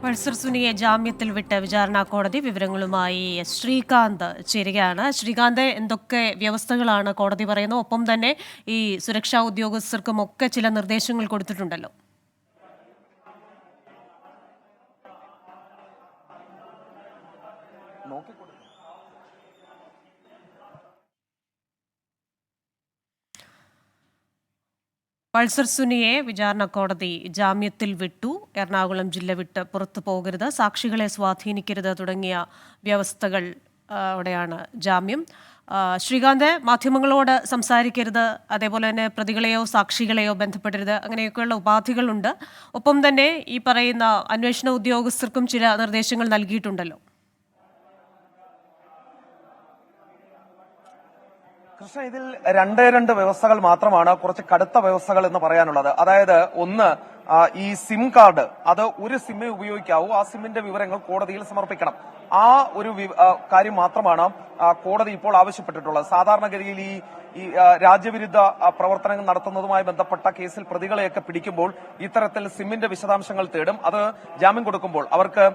Pulsar സുനിയെ ജാമ്യത്തിൽ വിട്ട് വിചാരണ കോടതി വിവരങ്ങളുമായി ശ്രീകാന്ത് ചേരുകയാണ്. ശ്രീകാന്ത്, എന്തൊക്കെ വ്യവസ്ഥകളാണ് കോടതി പറയുന്നത്? ഒപ്പം തന്നെ ഈ സുരക്ഷാ ഉദ്യോഗസ്ഥർക്കും ഒക്കെ ചില നിർദ്ദേശങ്ങൾ കൊടുത്തിട്ടുണ്ടല്ലോ. പൾസർ സുനിയെ വിചാരണ കോടതി ജാമ്യത്തിൽ വിട്ടു. എറണാകുളം ജില്ല വിട്ട് പുറത്തു പോകരുത്, സാക്ഷികളെ സ്വാധീനിക്കരുത് തുടങ്ങിയ വ്യവസ്ഥകൾ ഓടെയാണ് ജാമ്യം. ശ്രീകാന്ത്, മാധ്യമങ്ങളോട് സംസാരിക്കരുത്, അതേപോലെ തന്നെ പ്രതികളെയോ സാക്ഷികളെയോ ബന്ധപ്പെടരുത്, അങ്ങനെയൊക്കെയുള്ള ഉപാധികളുണ്ട്. ഒപ്പം തന്നെ ഈ പറയുന്ന അന്വേഷണ ഉദ്യോഗസ്ഥർക്കും ചില നിർദ്ദേശങ്ങൾ നൽകിയിട്ടുണ്ടല്ലോ. കൃഷ്ണ, ഇതിൽ രണ്ട് വ്യവസ്ഥകൾ മാത്രമാണ് കുറച്ച് കടുത്ത വ്യവസ്ഥകൾ എന്ന് പറയാനുള്ളത്. അതായത് ഒന്ന്, ഈ സിം കാർഡ് അത് ഒരു സിമ്മേ ഉപയോഗിക്കാവൂ, ആ സിമ്മിന്റെ വിവരങ്ങൾ കോടതിയിൽ സമർപ്പിക്കണം. ആ ഒരു കാര്യം മാത്രമാണ് കോടതി ഇപ്പോൾ ആവശ്യപ്പെട്ടിട്ടുള്ളത്. സാധാരണഗതിയിൽ ഈ രാജ്യവിരുദ്ധ പ്രവർത്തനങ്ങൾ നടത്തുന്നതുമായി ബന്ധപ്പെട്ട കേസിൽ പ്രതികളെയൊക്കെ പിടിക്കുമ്പോൾ ഇത്തരത്തിൽ സിമ്മിന്റെ വിശദാംശങ്ങൾ തേടും. അത് ജാമ്യം കൊടുക്കുമ്പോൾ അവർക്ക്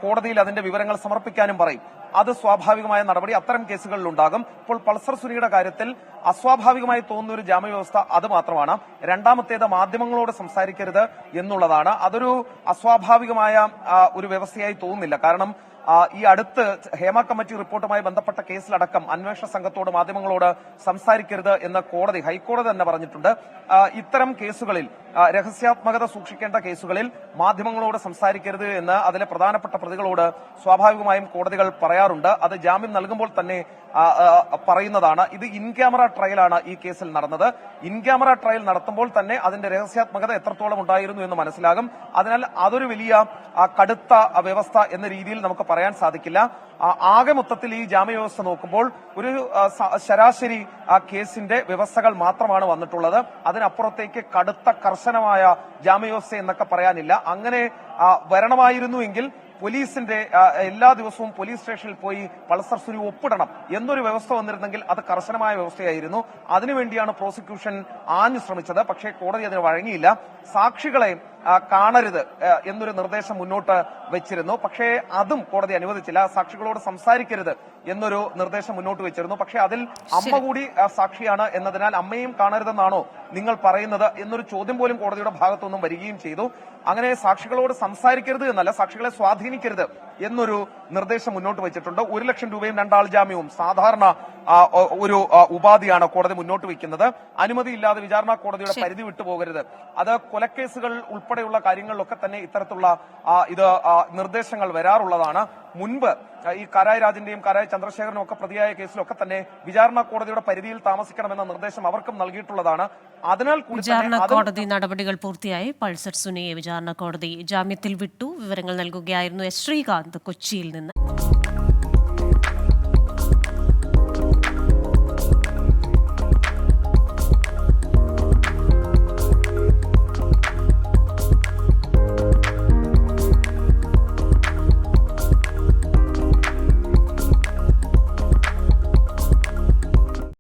കോടതിയിൽ അതിന്റെ വിവരങ്ങൾ സമർപ്പിക്കാനും പറയും. അത് സ്വാഭാവികമായ നടപടി അത്തരം കേസുകളിൽ ഉണ്ടാകും. ഇപ്പോൾ പൾസർ സുനിയുടെ കാര്യത്തിൽ അസ്വാഭാവികമായി തോന്നുന്ന ഒരു ജാമ്യ വ്യവസ്ഥ അത് മാത്രമാണ്. രണ്ടാമത്തേത് മാധ്യമങ്ങളോട് സംസാരിക്കരുത് എന്നുള്ളതാണ്. അതൊരു അസ്വാഭാവികമായ ഒരു വ്യവസ്ഥയായി തോന്നുന്നില്ല. കാരണം ഈ അടുത്ത് ഹേമ കമ്മിറ്റി റിപ്പോർട്ടുമായി ബന്ധപ്പെട്ട കേസിലടക്കം അന്വേഷണ സംഘത്തോട് മാധ്യമങ്ങളോട് സംസാരിക്കരുത് എന്ന് ഹൈക്കോടതി തന്നെ പറഞ്ഞിട്ടുണ്ട്. ഇത്തരം കേസുകളിൽ രഹസ്യാത്മകത സൂക്ഷിക്കേണ്ട കേസുകളിൽ മാധ്യമങ്ങളോട് സംസാരിക്കരുത് എന്ന് അതിലെ പ്രധാനപ്പെട്ട പ്രതികളോട് സ്വാഭാവികമായും കോടതികൾ പറയാറുണ്ട്. അത് ജാമ്യം നൽകുമ്പോൾ തന്നെ പറയുന്നതാണ്. ഇത് ഇൻ ക്യാമറ ട്രയലാണ് ഈ കേസിൽ നടന്നത്. ഇൻ ക്യാമറ ട്രയൽ നടത്തുമ്പോൾ തന്നെ അതിന്റെ രഹസ്യാത്മകത എത്രത്തോളം ഉണ്ടായിരുന്നു എന്ന് മനസ്സിലാകും. അതിനാൽ അതൊരു വലിയ കടുത്ത വ്യവസ്ഥ എന്ന രീതിയിൽ നമുക്ക് പറയാൻ സാധിക്കില്ല. ആകെ മൊത്തത്തിൽ ഈ ജാമ്യവ്യവസ്ഥ നോക്കുമ്പോൾ ഒരു ശരാശരി കേസിന്റെ വ്യവസ്ഥകൾ മാത്രമാണ് വന്നിട്ടുള്ളത്. അതിനപ്പുറത്തേക്ക് കടുത്ത കർശനമായ ജാമ്യവ്യവസ്ഥ എന്നൊക്കെ പറയാനില്ല. അങ്ങനെ വരണമായിരുന്നുവെങ്കിൽ പോലീസിന്റെ എല്ലാ ദിവസവും പോലീസ് സ്റ്റേഷനിൽ പോയി പൾസർ സുനി ഒപ്പിടണം എന്നൊരു വ്യവസ്ഥ വന്നിരുന്നെങ്കിൽ അത് കർശനമായ വ്യവസ്ഥയായിരുന്നു. അതിനുവേണ്ടിയാണ് പ്രോസിക്യൂഷൻ ആഞ്ഞു ശ്രമിച്ചത്. പക്ഷേ കോടതി അതിന് വഴങ്ങിയില്ല. സാക്ഷികളെ കാണരുത് എന്നൊരു നിർദ്ദേശം മുന്നോട്ട് വെച്ചിരുന്നു. പക്ഷേ അതും കോടതി അനുവദിച്ചില്ല. സാക്ഷികളോട് സംസാരിക്കരുത് എന്നൊരു നിർദ്ദേശം മുന്നോട്ട് വെച്ചിരുന്നു. പക്ഷേ അതിൽ അമ്മ കൂടി സാക്ഷിയാണ് എന്നതിനാൽ അമ്മയും കാണരുതെന്നാണോ നിങ്ങൾ പറയുന്നത് എന്നൊരു ചോദ്യം പോലും കോടതിയുടെ ഭാഗത്തുനിന്നും വരികയും ചെയ്തു. അങ്ങനെ സാക്ഷികളോട് സംസാരിക്കരുത് എന്നല്ല, സാക്ഷികളെ സ്വാധീനിക്കരുത് എന്നൊരു നിർദ്ദേശം മുന്നോട്ട് വെച്ചിട്ടുണ്ട്. 1 ലക്ഷം രൂപയും 2 ആൾ ജാമ്യവും സാധാരണ ഒരു ഉപാധിയാണ് കോടതി മുന്നോട്ട് വയ്ക്കുന്നത്. അനുമതിയില്ലാതെ വിചാരണ കോടതിയുടെ പരിധി വിട്ടുപോകരുത്. അത് കൊലക്കേസുകൾ ഉൾപ്പെടെയുള്ള കാര്യങ്ങളിലൊക്കെ തന്നെ ഇത്തരത്തിലുള്ള നിർദ്ദേശങ്ങൾ വരാറുള്ളതാണ്. മുൻപ് ഈ കാരായ രാജന്റെയും കാരായ ചന്ദ്രശേഖരനും ഒക്കെ പ്രതിയായ കേസിലൊക്കെ തന്നെ വിചാരണ കോടതിയുടെ പരിധിയിൽ താമസിക്കണമെന്ന നിർദ്ദേശം അവർക്കും നൽകിയിട്ടുള്ളതാണ്. അതിനാൽ വിചാരണ കോടതി നടപടികൾ പൂർത്തിയായി. പൾസർ സുനിയെ വിചാരണ കോടതി ജാമ്യത്തിൽ വിട്ടു. വിവരങ്ങൾ നൽകുകയായിരുന്നു ശ്രീകാന്ത് കൊച്ചിയിൽ നിന്ന്.